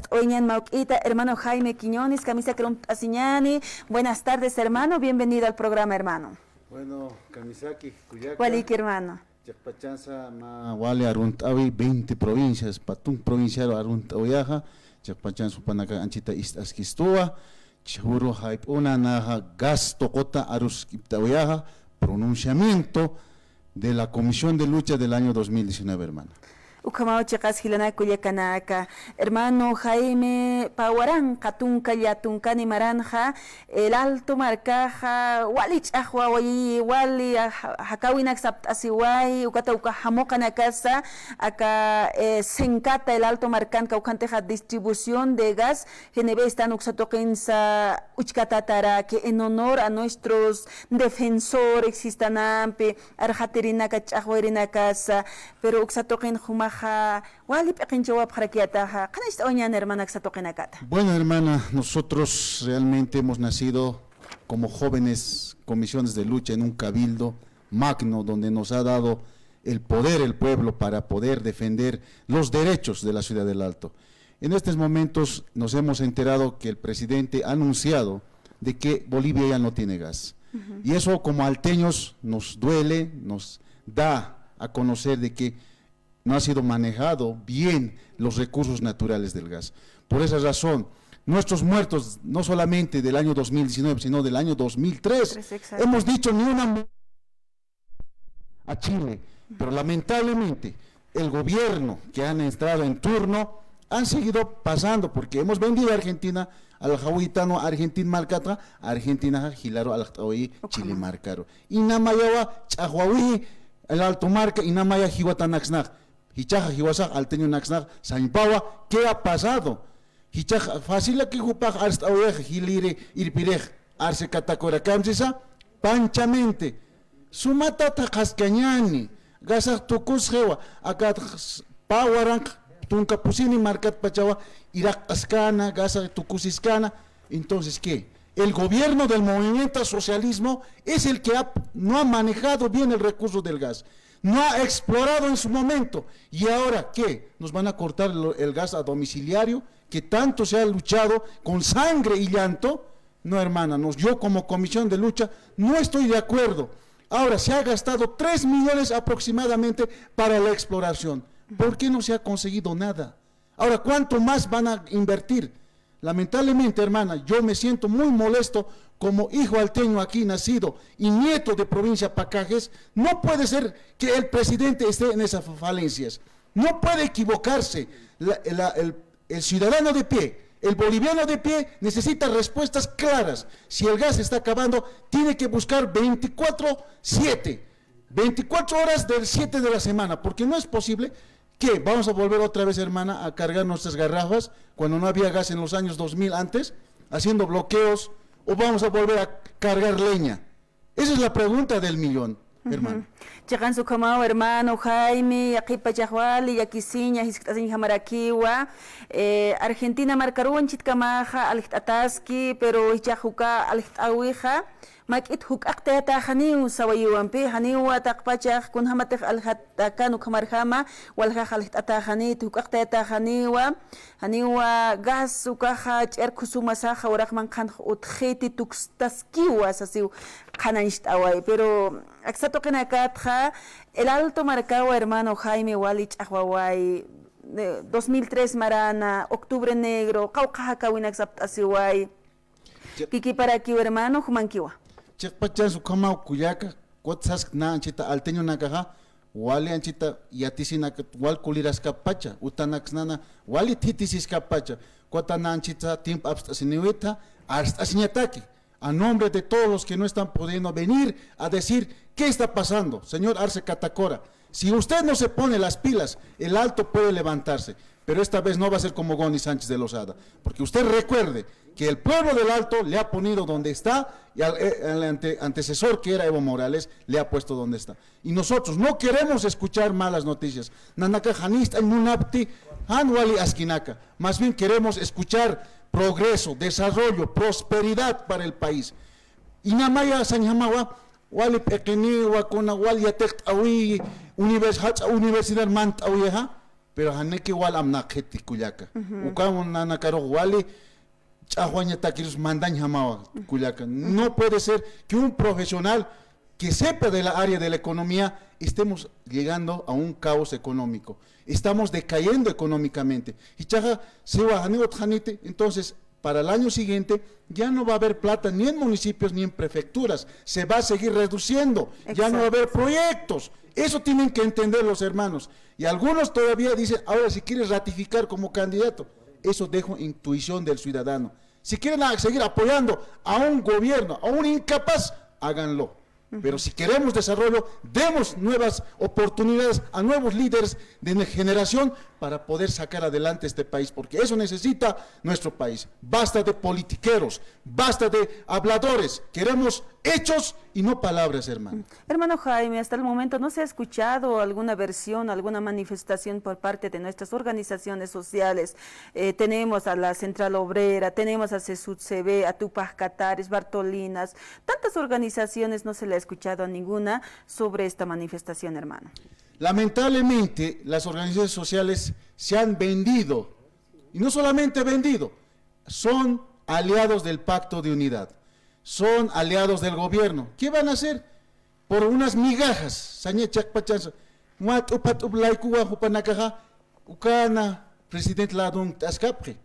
Oiñan Mauquita, hermano Jaime Quiñones, camisa Asiñani. Buenas tardes, hermano. Bienvenido al programa, hermano. Bueno, Kamisaki, Cuyaca. Waliki, hermano. Chakpachanza, ma wale aruntawi 20 provincias, patung provincial aruntawiaja, Chakpachanza panaka anchita askistua, churu hype una naja gasto cota arus iptawiaja, pronunciamiento de la Comisión de Lucha del año 2019, hermano. Ukamao chicas hilana kuyakanaka, hermano Jaime Pawarán, Katunka Yatunkani Maranja, el Alto Marcaja, Walich Ahuawai, Wali, Hakawinak Saptasiwai, Ukata Ukahamokan casa, acá se encata el Alto Marcan, Caucanteja distribución de gas, Geneve están Uxatoquensa, Uchcatatara, que en honor a nuestros defensores existan ampe, Arjaterinaka Chahuerina casa, pero Uxatoquen Juma. Bueno, hermana, nosotros realmente hemos nacido como jóvenes comisiones de lucha en un cabildo magno donde nos ha dado el poder el pueblo para poder defender los derechos de la ciudad del Alto. En estos momentos nos hemos enterado que el presidente ha anunciado de que Bolivia ya no tiene gas. Y eso como alteños nos duele, nos da a conocer de que no ha sido manejado bien los recursos naturales del gas. Por esa razón, nuestros muertos, no solamente del año 2019, sino del año 2003, hemos dicho ni una a Chile, pero lamentablemente el gobierno que han entrado en turno han seguido pasando, porque hemos vendido a Argentina, al Jahuitano, Argentina Marcatra, Argentina Gilaro, al Chile Marcaro. Y Namayawa, Chahuahui, el Alto Marca, y Namaya Jihuatanaxnag. Hichaja Hiwasa alteño naxnag Sanipawa, ¿qué ha pasado? Hichaja fácil que jupaj arst awej hilire irpirej arse catacora camsisa panchamente sumatata cascañani gasaj tucusjewa acá pawarank tunca pusini marcat pachawa irak ascana gasaj tucusiskana. Entonces ¿qué? El gobierno del movimiento socialismo es el que no ha manejado bien el recurso del gas. No ha explorado en su momento. ¿Y ahora qué? ¿Nos van a cortar el gas a domiciliario? Que tanto se ha luchado con sangre y llanto. No, hermana, yo como comisión de lucha no estoy de acuerdo. Ahora, se ha gastado 3 millones aproximadamente para la exploración. ¿Por qué no se ha conseguido nada? Ahora, ¿cuánto más van a invertir? Lamentablemente, hermana, yo me siento muy molesto como hijo alteño aquí nacido y nieto de provincia Pacajes. No puede ser que el presidente esté en esas falencias. No puede equivocarse. El ciudadano de pie, el boliviano de pie necesita respuestas claras. Si el gas está acabando, tiene que buscar 24/7, 24 horas del 7 de la semana, porque no es posible. ¿Qué? ¿Vamos a volver otra vez, hermana, a cargar nuestras garrafas cuando no había gas en los años 2000 antes, haciendo bloqueos, o vamos a volver a cargar leña? Esa es la pregunta del millón, hermano. Chacan su camao, hermano Jaime, aquí Pachahuali, Yaquisiña, Hiscatasin Jamaraquiwa, Argentina marcaruan chitcamaja, Alitaski, pero Hichajuca, Alitahuija. Makit huk akta haniu sawayuan pe haniu atak pachak kun hamatek alhatakan ukamarhama walha alhata hanit huk akta haniwa gas ukaha cherkusuma saha warakman kan utkheti tukstaskiwa sasiu khananist away pero aksato kenakatha el Alto Marcao, hermano Jaime Walich Ahuaway 2003 Marana octubre negro kaukaha kawinak saptasiway kiki para aquí hermano humankiwa Chakpachan su kama Cuyaca, Cotzas na anchita alteño nakaja, wali anchita yatisina wal kuliras kapacha, utanax nana, wali titisis kapacha, Cuatana anchita timp abstasinuita, arstasiñataki, a nombre de todos los que no están pudiendo venir a decir qué está pasando, señor Arce Catacora. Si usted no se pone las pilas, el Alto puede levantarse, pero esta vez no va a ser como Goni Sánchez de Lozada, porque usted recuerde que el pueblo del Alto le ha ponido donde está y al antecesor que era Evo Morales le ha puesto donde está. Y nosotros no queremos escuchar malas noticias. Nanaka Janista y Munapti, Hanwali Askinaka. Más bien queremos escuchar progreso, desarrollo, prosperidad para el país. Y Namaya Sanjamawa, Wali Pekini, Wakuna, Wali Yatek Awi, Universidad Mant Awiha. pero haneke igual amnaqeti kuyaka. Ukamun nanakaro wali chahuaña taquirus mandañ jamawa kuyaka. No puede ser que un profesional que sepa de la área de la economía estemos llegando a un caos económico. Estamos decayendo económicamente. Y chaja sewa haneot hanite, entonces para el año siguiente ya no va a haber plata ni en municipios ni en prefecturas, se va a seguir reduciendo, ya no va a haber proyectos. Eso tienen que entender los hermanos. Y algunos todavía dicen, ahora si quieres ratificar como candidato, eso dejo intuición del ciudadano. Si quieren seguir apoyando a un gobierno, a un incapaz, háganlo. Pero si queremos desarrollo, demos nuevas oportunidades a nuevos líderes de la generación para poder sacar adelante este país, porque eso necesita nuestro país. Basta de politiqueros, basta de habladores, queremos hechos y no palabras, hermano. Hermano Jaime, hasta el momento no se ha escuchado alguna versión, alguna manifestación por parte de nuestras organizaciones sociales. Tenemos a la Central Obrera, tenemos a CESUD-CB, a Tupac Catares, Bartolinas, tantas organizaciones, no se le ha escuchado a ninguna sobre esta manifestación, hermano. Lamentablemente, las organizaciones sociales se han vendido, y no solamente vendido, son aliados del Pacto de Unidad, son aliados del gobierno. ¿Qué van a hacer? Por unas migajas, presidente Ladung Tascapre.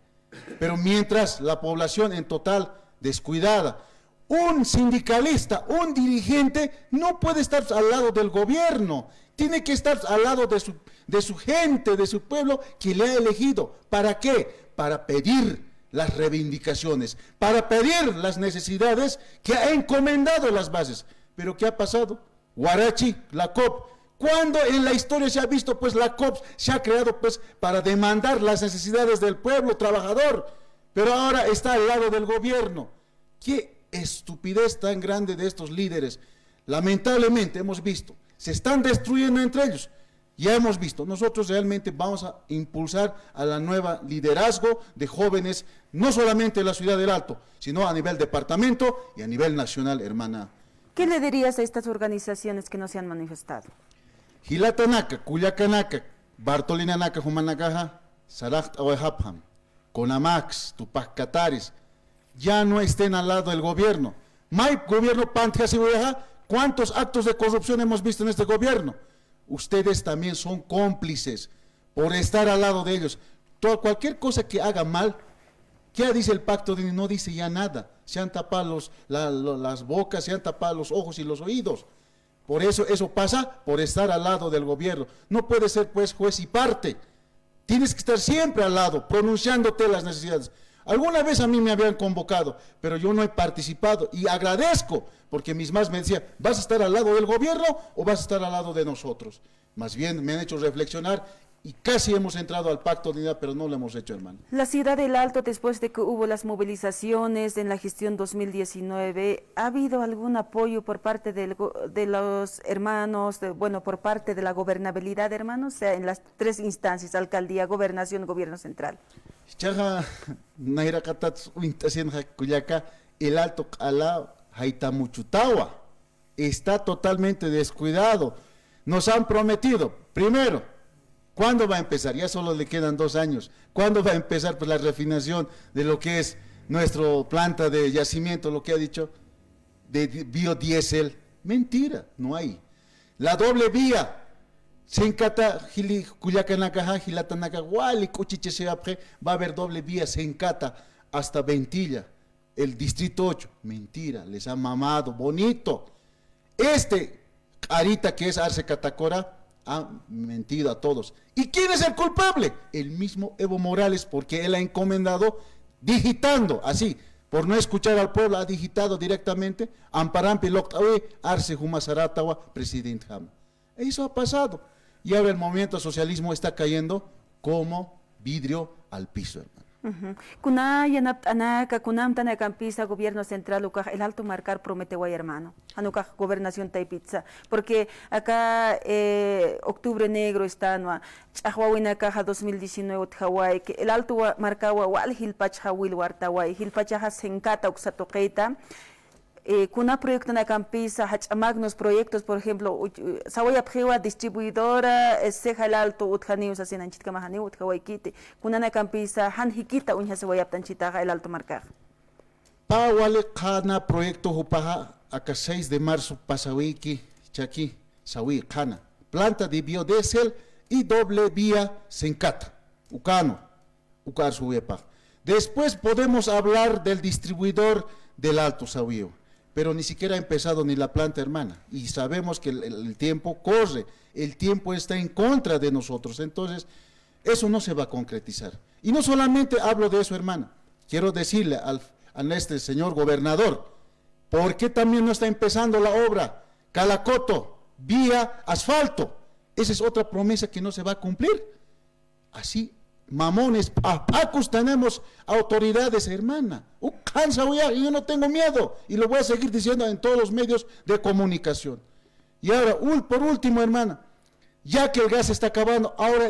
Pero mientras la población en total descuidada, un sindicalista, un dirigente no puede estar al lado del gobierno, tiene que estar al lado de su gente, de su pueblo que le ha elegido. ¿Para qué? Para pedir las reivindicaciones, para pedir las necesidades que ha encomendado las bases. Pero ¿qué ha pasado? Huarachi, la COP. ¿Cuándo en la historia se ha visto pues la COP se ha creado pues para demandar las necesidades del pueblo trabajador? Pero ahora está al lado del gobierno. ¿Qué estupidez tan grande de estos líderes? Lamentablemente hemos visto, se están destruyendo entre ellos. Ya hemos visto, nosotros realmente vamos a impulsar a la nueva liderazgo de jóvenes, no solamente en la ciudad del Alto, sino a nivel departamento y a nivel nacional, hermana. ¿Qué le dirías a estas organizaciones que no se han manifestado? Gilatanaka, Cuyacanaka, Bartolinanaka, Humanakaja, Saracht Awehapham, Conamax, Tupac Catares, ya no estén al lado del gobierno. ¿May gobierno Pantiasibueja? ¿Cuántos actos de corrupción hemos visto en este gobierno? Ustedes también son cómplices por estar al lado de ellos. Cualquier cosa que haga mal, ¿qué dice el pacto? No dice ya nada. Se han tapado las bocas, se han tapado los ojos y los oídos. Por eso pasa por estar al lado del gobierno. No puede ser pues juez y parte. Tienes que estar siempre al lado, pronunciándote las necesidades. Alguna vez a mí me habían convocado, pero yo no he participado y agradezco, porque mis más me decían, ¿vas a estar al lado del gobierno o vas a estar al lado de nosotros? Más bien me han hecho reflexionar y casi hemos entrado al pacto de unidad, pero no lo hemos hecho, hermano. La ciudad del Alto, después de que hubo las movilizaciones en la gestión 2019, ¿ha habido algún apoyo por parte de los hermanos, por parte de la gobernabilidad, hermanos? O sea, en las tres instancias, alcaldía, gobernación, gobierno central. Chaja, Naira Katats, Uintasien Kuyaka, el Alto Ala, Haitamuchutawa, está totalmente descuidado. Nos han prometido, primero, ¿cuándo va a empezar? Ya solo le quedan 2 años. ¿Cuándo va a empezar pues, la refinación de lo que es nuestra planta de yacimiento, lo que ha dicho, de biodiesel? Mentira, no hay. La doble vía. Sencata, Cuyacanakaja, Gilatanaka, Wali, Cuchiche Seapre, va a haber doble vía, Sencata, hasta Ventilla, el distrito 8. Mentira, les ha mamado, bonito. Arita que es Arce Catacora, ha mentido a todos. ¿Y quién es el culpable? El mismo Evo Morales, porque él ha encomendado, digitando, así, por no escuchar al pueblo, ha digitado directamente, Amparampi Loctawe, Arce Humasaratawa, presidente Ham. Eso ha pasado. Y ahora el movimiento socialismo está cayendo como vidrio al piso, hermano. Kunaya anaka kunamtana campista gobierno central el Alto Marcar promete guay hermano anuka gobernación Taipitza porque acá octubre negro está no Chahuawina caja 2019 Hawaii que el Alto Marcawa wal hilpach hawil wartawai hilpachaja sencata uxatoqueita kuna proyecto na campisa, hachamagnos proyectos, por ejemplo, sawaya pjewa distribuidora, seja el alto, utjanius, así nanchitka mahani, utjawaikiti, kuna na campisa, han hikita, unya sawaya tanchitaga el alto marcar. Pa wale kana proyecto hupaha, acá 6 de marzo pasawiki, chaki, sawi kana. Planta de biodiesel y doble vía Sencata, Ucano, Ucar Suepa. Después podemos hablar del distribuidor del Alto Sahuío, pero ni siquiera ha empezado ni la planta hermana. Y sabemos que el tiempo corre, el tiempo está en contra de nosotros, entonces eso no se va a concretizar. Y no solamente hablo de eso, hermana, quiero decirle a este señor gobernador, ¿por qué también no está empezando la obra? Calacoto, vía asfalto. Esa es otra promesa que no se va a cumplir. Así, mamones, pacos tenemos autoridades, hermana. Y yo no tengo miedo. Y lo voy a seguir diciendo en todos los medios de comunicación. Y ahora, por último, hermana, ya que el gas está acabando, ahora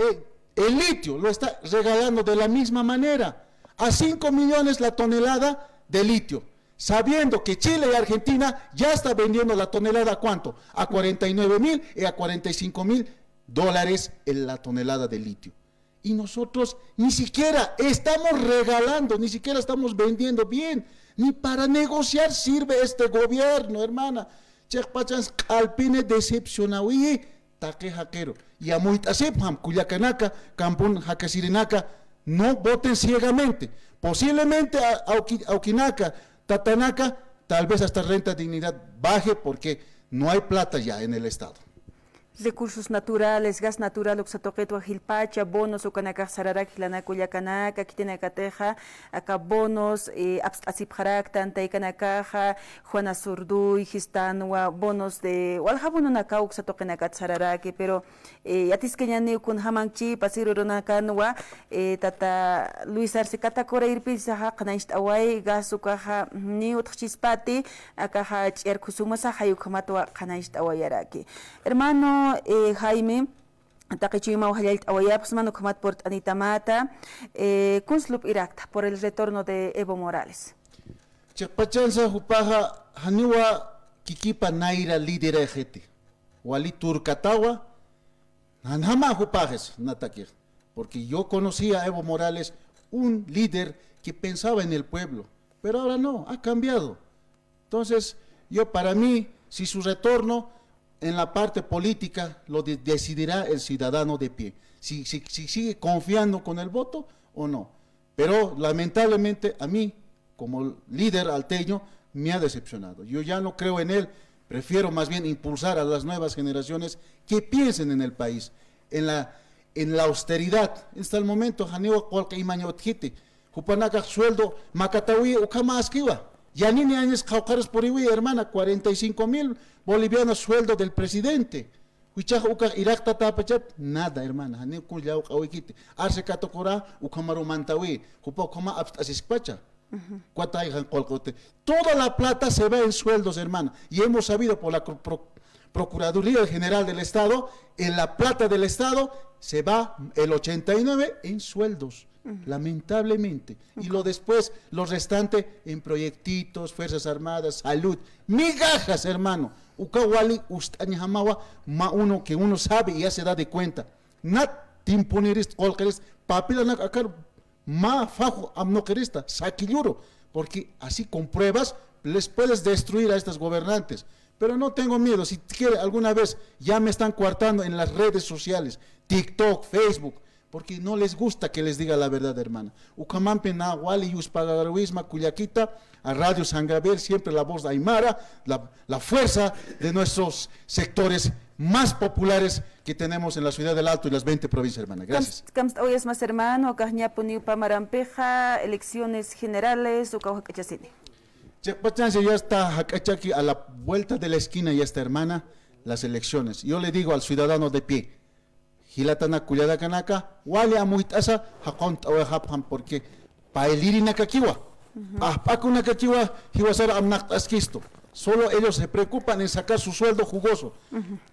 el litio lo está regalando de la misma manera. A 5 millones la tonelada de litio. Sabiendo que Chile y Argentina ya está vendiendo la tonelada, ¿a cuánto? A 49,000 y a 45,000 dólares en la tonelada de litio. Y nosotros ni siquiera estamos regalando, ni siquiera estamos vendiendo bien, ni para negociar sirve este gobierno, hermana. Chekpachans calpine decepcionado y taque jaquero. Y a muitasepam, Cuyacanaka, Campún, Jacasirinaka, no voten ciegamente. Posiblemente a Oquinaca, Tatanaka, tal vez hasta renta dignidad baje porque no hay plata ya en el Estado. Recursos naturales, gas natural, oxatoqueto, agilpacha, bonos, ucanacaj, sararak, hilanaco, yacanaca, quitenacateja, acá bonos, asipjarak, tantaicanakaja, Juana Surduy, Gistanua, bonos de, waljabononaca, oxatoquenacat, sararake, pero yatisqueñani, kun hamanchi, pasiruronacanua, tata Luis Arce Catacora irpisaja, canast away, gas ucaja, ni utchispati, acaja, cherkusumasa, hayukamatua, canast awayaraki. Hermano, Jaime, Taquichima Ojalait Awayaps, Mano Comat por Anita Mata, Kunslub Irakta, por el retorno de Evo Morales. Chakpachanza Jupaja, Haniwa Kikipa Naira líder ejete, Wali Turcatawa, Hanhama Jupajes, Natakir, porque yo conocía a Evo Morales, un líder que pensaba en el pueblo, pero ahora no, ha cambiado. Entonces, para mí, si su retorno en la parte política lo decidirá el ciudadano de pie, si sigue confiando con el voto o no. Pero lamentablemente a mí, como líder alteño, me ha decepcionado. Yo ya no creo en él, prefiero más bien impulsar a las nuevas generaciones que piensen en el país, en la austeridad. Hasta el momento, Janiwa cualquier imañotjite, Jupanaka sueldo, Macatawi, Ukama Asquiwa. Yanini años caucaros por Iwi, hermana, 45,000 bolivianos sueldo del presidente. Huichaj uka Irak tatapachat, nada, hermana. Hani kulyau kawikite. Arse katokora, ukamaru mantawi. Hupo koma asispacha. Toda la plata se va en sueldos, hermana. Y hemos sabido por la Procuraduría General del Estado, en la plata del Estado se va el 89 en sueldos. Lamentablemente, y lo después, lo restante en proyectitos, Fuerzas Armadas, salud, migajas, hermano. Ukawali, ustañahamawa, ma uno que uno sabe y ya se da de cuenta. Nat timponeris, colcares, papilanak akar, ma fajo amnoquerista, saquilluro, porque así con pruebas les puedes destruir a estos gobernantes. Pero no tengo miedo, si quiere alguna vez ya me están coartando en las redes sociales, TikTok, Facebook, porque no les gusta que les diga la verdad, hermana. Ucamampe na wali yuspagaruisma cuyaquita, a Radio San Gabriel, siempre la voz de Aymara, la fuerza de nuestros sectores más populares que tenemos en la ciudad del Alto y las 20 provincias, hermana. Gracias. Hoy es más hermano, Cajñapuniu Pamarampeja, elecciones generales, Ucaucachacine. Chapachanse ya está aquí a la vuelta de la esquina, ya está, hermana, las elecciones. Yo le digo al ciudadano de pie, Hilatana Kuyada Kanaka, Wali Amuitasa, Hakont Awehapam, porque Paeliri Nakakiwa, Ahpakuna Kakiwa, Hiwasara Amnak Askisto. Solo ellos se preocupan en sacar su sueldo jugoso,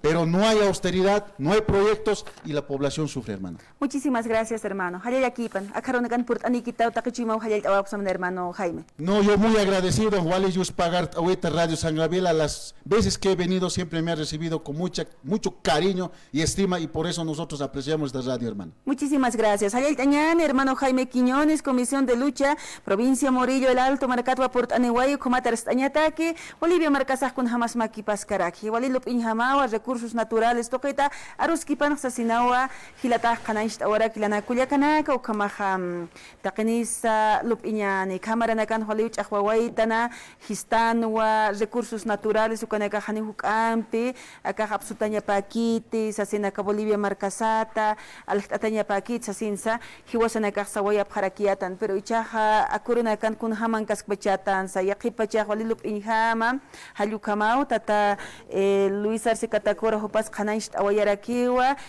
pero no hay austeridad, no hay proyectos y la población sufre, hermano. Muchísimas gracias, hermano. Hayay akipan. Akaronakan purt anikita takichimau hayay awapsam hermano Jaime. No, yo muy agradecido, Wally Yus Pagar, ahorita Radio San Gabriel, a las veces que he venido siempre me ha recibido con mucho cariño y estima y por eso nosotros apreciamos esta radio, hermano. Muchísimas gracias. Hayay tañan, hermano Jaime Quiñones, Comisión de Lucha, Provincia Morillo, El Alto, Maracatwa, Port Aneguayo, Comatar Stañataque, Bolivia Marcasaj con Hamas Maki Pascaraki, Walilup Injamawa, Recursos Naturales, Toqueta, Aruskipan, Sasinawa, Gilataj Kanaish, ahora Kilana Culiacanaka, o Kamaham, Takenisa, Lup Iñani, Cámara Nakan, Waliuch, Ahuawaitana, Gistanwa, Recursos Naturales, Ukanaka Hanihuk Ampi, acá Hapsutaña Paquiti, Sasinaka Bolivia Marcasata, Altatanya Paquit, Sasinsa, Hiwasanaka Sawaya Parakiatan, pero Ichaha, Akurunakan kun Haman Kaskbachatan, Sayakipachah, Walilup Injama, Hayukamau, Tata Luis Arce Catacora, Hopas Kanaish, Awayarakiwa,